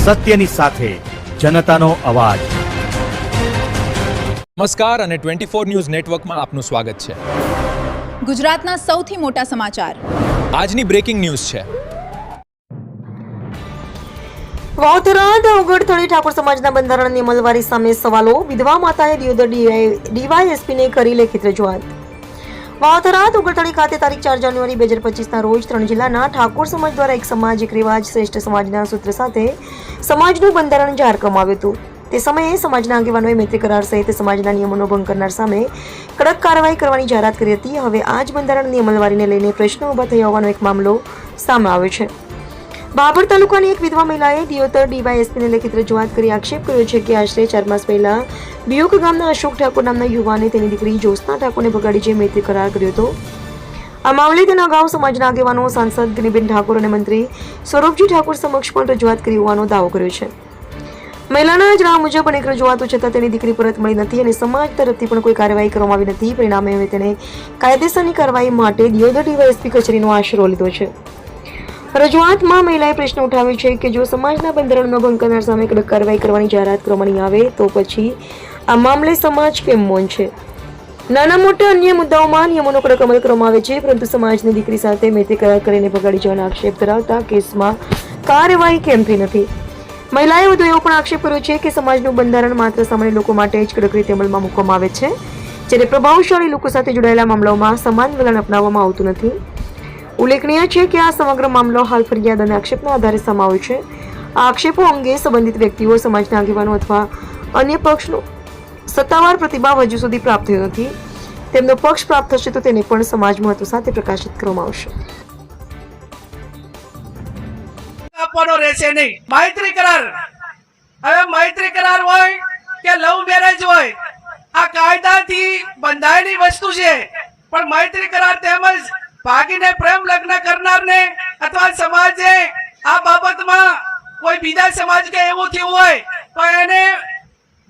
સત્યની સાથે જનતાનો અવાજ। નમસ્કાર અને 24 ન્યૂઝ નેટવર્કમાં આપનું સ્વાગત છે। ગુજરાતના સૌથી મોટા સમાચાર આજની બ્રેકિંગ ન્યૂઝ છે। વાવથરા દેવગઢ ઠાકોર સમાજના બંધારણની અમલવારી સામે સવાલો। વિધવા માતાએ દિયોદર ડીવાયએસપીને કરી લેખિત રજૂઆત। વાવથરા દેવગઢ ખાતે તારીખ 4 જાન્યુઆરી 2025ના રોજ 3 જિલ્લાના ઠાકોર સમાજ દ્વારા એક સમાજ એક રિવાજ શ્રેષ્ઠ સમાજના સૂત્ર સાથે સમાજનું બંધારણ જાહેર કરવામાં આવ્યું હતું। તે સમયે સમાજના આગેવાનોએ મૈત્રી કરાર સહિત સમાજના નિયમોનો ભંગ કરનાર સામે કડક કાર્યવાહી કરવાની જાહેરાત કરી હતી। હવે આ જ બંધારણની અમલવારીને લઈને પ્રશ્નો ઊભા થયા હોવાનો એક મામલો સામે આવ્યો છે। બાબર તાલુકાની એક વિધવા મહિલાએ દિયોદર ડીવાયએસપીને લેખિત રજૂઆત કરી આક્ષેપ કર્યો છે કે આશરે 4 માસ પહેલા દિયોક ગામના અશોક ઠાકોર નામના યુવાને તેની દીકરી જ્યોત્સના ઠાકોરને ભગાડી જઈ મૈત્રી કરાર કર્યો હતો। આ મામલે તેના અગાઉ સમાજના આગેવાનો સાંસદ ગિનીબેન ઠાકોર અને મંત્રી સ્વરૂપજી ઠાકોર સમક્ષ પણ રજૂઆત કરી હોવાનો દાવો કર્યો છે। મહિલાના જણાવ્યા મુજબ અનેક રજૂઆતો છતાં તેની દીકરી પરત મળી નથી અને સમાજ તરફથી પણ કોઈ કાર્યવાહી કરવામાં આવી નથી। પરિણામે હવે તેને કાયદેસરની કાર્યવાહી માટે દિયોદર ડીવાયએસપી કચેરીનો આશરો લીધો છે। રજૂઆતમાં મહિલાએ પ્રશ્ન ઉઠાવ્યો છે કે જો સમાજના બંધારણનો ભંગ કરનાર સામે કડક કાર્યવાહી કરવાની જાહેરાત કરવામાં આવે તો પછી આ મામલે સમાજ કેમ મૌન છે? નાના મોટા અન્ય મુદ્દાઓમાં નિયમોનો કડક અમલ કરવામાં આવે છે, પરંતુ સમાજની દીકરી સાથે મૈત્રી કરાર કરીને ભગાડી જવાના આક્ષેપ ધરાવતા કેસમાં કાર્યવાહી કેમ થઈ નથી? મહિલાએ વધુ એવો પણ આક્ષેપ કર્યો છે કે સમાજનું બંધારણ માત્ર સામાન્ય લોકો માટે જ કડક રીતે અમલમાં મૂકવામાં આવે છે, જ્યારે પ્રભાવશાળી લોકો સાથે જોડાયેલા મામલાઓમાં સમાન વલણ અપનાવવામાં આવતું નથી। ઉલ્લેખનીય છે કે આ સમગ્ર મામલો હાલ ફરિયાદ અને આક્ષેપના આધારે સામે આવ્યો છે। આ આક્ષેપો અંગે સંબંધિત વ્યક્તિઓ, સમાજના આગેવાનો અથવા અન્ય પક્ષનો સત્તાવાર પ્રતિભાવ હજુ સુધી પ્રાપ્ત થયો નથી। તેમનો પક્ષ પ્રાપ્ત થશે તો તેને પણ સમાજ મહત્વ સાથે પ્રકાશિત કરવામાં આવશે। આપવાનો રહેશે નહીં। મૈત્રી કરાર, હવે મૈત્રી કરાર હોય કે લવ મેરેજ હોય, આ કાયદાથી બંધાયેલી વસ્તુ છે, પણ મૈત્રી કરાર તેમજ ભાગીને પ્રેમ લગ્ન કરનારને અથવા સમાજે આ બાબતમાં કોઈ બીજા સમાજ કે એવું થયું હોય તો એને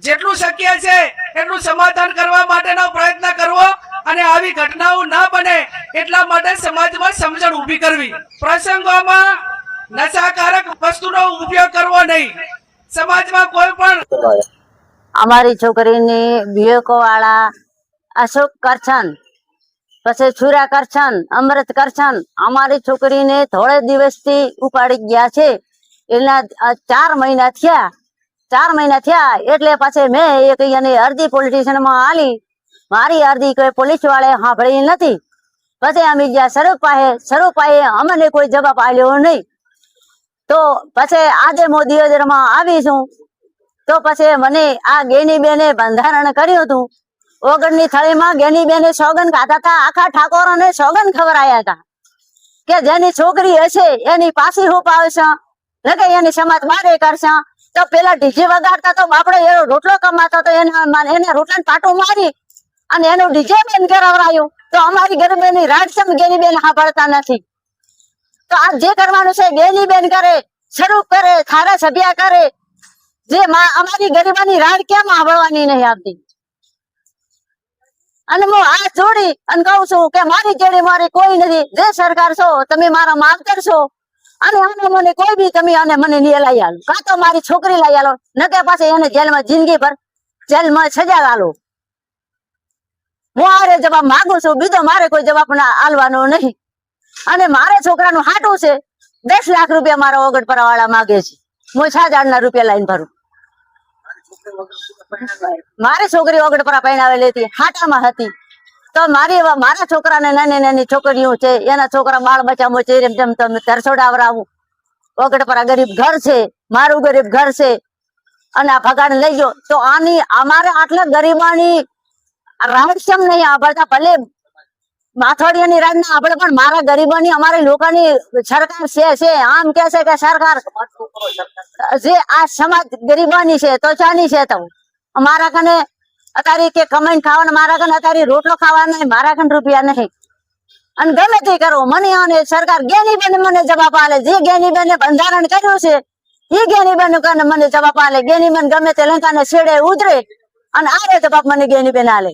જેટલું શક્ય છે એટલું સમાધાન કરવા માટેનો પ્રયત્ન કરવો અને આવી ઘટનાઓ ના બને એટલા માટે સમાજમાં સમજણ ઊભી કરવી। પ્રસંગોમાં નશાકારક વસ્તુનો ઉપયોગ કરવો નહીં। સમાજમાં કોઈ પણ અમારી છોકરીની વિવેકો વાળા અશોક કરછન પછી છુરા કરછન અમૃત કરછન અમારી છોકરીને થોડે દિવસથી ઉપાડી ગયા છે। એના 4 મહિના થયા એટલે પછી મેં એક એની અરજી પોલીસ સ્ટેશનમાં આલી। મારી અરજી કોઈ પોલીસ વાળે સાંભળી નથી। પછી અમે ગયા સ્વરૂપાએ અમને કોઈ જવાબ આપ્યો નહીં। તો પછી આજે હું દિયોદરમાં આવીશું તો પછી મને આ ગેનીબેને બંધારણ કર્યું હતું। ઓગણની થળીમાં ગેનીબેને સોગન ખાતા હતા, આખા ઠાકોરોને સોગન ખવડાયા હતા કે જેની છોકરી હશે એની પાછી હું પાવશે કે એની સમાજ મારે કરશે। તો પેલા ડીજે વગાડતા તો બાપડે એનો રોટલો કમાતો તો એને રોટલાને પાટું મારી અને એનું ડીજે બેન કરાવરાયું। તો અમારી ગરીબેની રાડસમ ગેનીબેન સાંભળતા નથી। તો આ જે કરવાનું છે ગેનીબેન કરે, સ્વરૂપ કરે, થારા સભ્યા કરે, જે અમારી ગરીબાની રાડ કેમ સાંભળવાની નહીં આવતી? અને હું આ જોડી અને કહું છું કે મારી જેડી મારી કોઈ નથી। જે સરકાર છો તમે મારા માવતર છો અને આને મને કોઈ બી તમે આને મને નહીં લઈ આલો, કાં તો મારી છોકરી લઈ આલો, ન કે પાછા એને જેલમાં જિંદગી ભર જેલમાં સજા આલો। હું આરે જવાબ માંગુ છું, બીજો મારે કોઈ જવાબ આલવાનો નહીં। અને મારે છોકરાનું હાટું છે 10 લાખ રૂપિયા મારા ઓગણપરા વાળા માગે છે। હું 6,000 રૂપિયા લાઈન ભરું। મારી છોકરી ઓગણપરા પહેણાવેલી હતી, હાટામાં હતી। તો મારા છોકરાને નાની છોકરીઓ છે, એના છોકરા બાળ બચ્ચા છે, જેમ તમે તરસોડાવરાવું। ઓગણપરા ગરીબ ઘર છે, મારું ગરીબ ઘર છે અને આ ભગાડ લઈ ગયો તો આની અમારે આટલા ગરીબાની રાહસ્યમ નહીં આવડતા। ભલે માથોડિયાની રાજ ના આપણે પણ મારા ગરીબોની અમારી લોકોની સરકાર છે આમ કે છે કે સરકાર જે આ સમાજ ગરીબાની છે તો ચાની છે। તો અમારા કને અત્યારે કે કમાઈને ખાવાના, મારા કને અત્યારે રોટલો ખાવાના નહીં, મારા કને રૂપિયા નહીં। અને ગમે તે કરો મને અને સરકાર ગેનીબેન મને જવાબ આલે। જે ગેનીબેને બંધારણ કર્યું છે એ ગેનીબેન કને મને જવાબ આલે। ગેનીબેન ગમે તે લંકાને છેડે ઉતરે અને આરે જવાબ મને ગેનીબેન આલે।